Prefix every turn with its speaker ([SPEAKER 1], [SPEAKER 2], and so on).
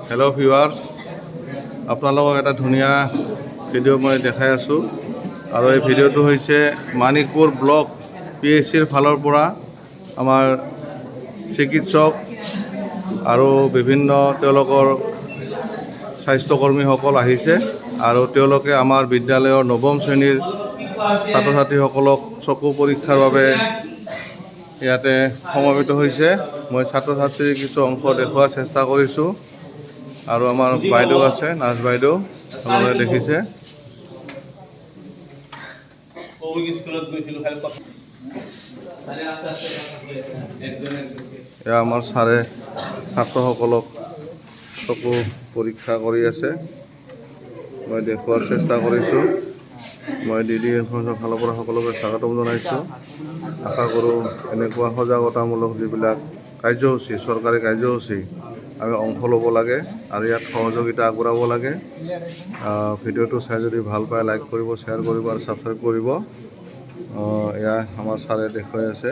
[SPEAKER 1] Hello' viewers, আপোনালোকক এটা ধুনীয়া ভিডিঅ' মই দেখাই আছোঁ। আৰু এই ভিডিঅ'টো হৈছে মানিকপুৰ ব্লক PHCৰ ফালৰ পৰা আমাৰ চিকিৎসক আৰু বিভিন্ন তেওঁলোকৰ স্বাস্থ্যকৰ্মীসকল আহিছে আৰু তেওঁলোকে আমাৰ বিদ্যালয়ৰ 9ম শ্ৰেণীৰ ছাত্ৰ ছাত্ৰীসকলক চকু পৰীক্ষাৰ বাবে ইয়াতে সমবেত হৈছে। মই ছাত্ৰ ছাত্ৰীৰ কিছু অংশ দেখুৱাৰ চেষ্টা কৰিছোঁ আৰু আমাৰ বাইদেউ আছে, নাৰ্ছ বাইদেউ, আপোনালোকে দেখিছে। এয়া আমাৰ ছাৰে ছাত্ৰসকলক চকু পৰীক্ষা কৰি আছে। মই দেখুৱাৰ চেষ্টা কৰিছোঁ। মই DD ইনফৰমেশ্যনৰ ফালৰ পৰা সকলোকে স্বাগতম জনাইছোঁ। আশা কৰোঁ এনেকুৱা সজাগতামূলক যিবিলাক কাৰ্যসূচী, চৰকাৰী কাৰ্যসূচী আমি অংশ ল'ব লাগে আৰু ইয়াত সহযোগিতা আগবঢ়াব লাগে। ভিডিঅ'টো চাই যদি ভাল পায় লাইক কৰিব, শ্বেয়াৰ কৰিব আৰু ছাবস্ক্ৰাইব কৰিব। এয়া আমাৰ ছাৰে দেখুৱাই আছে।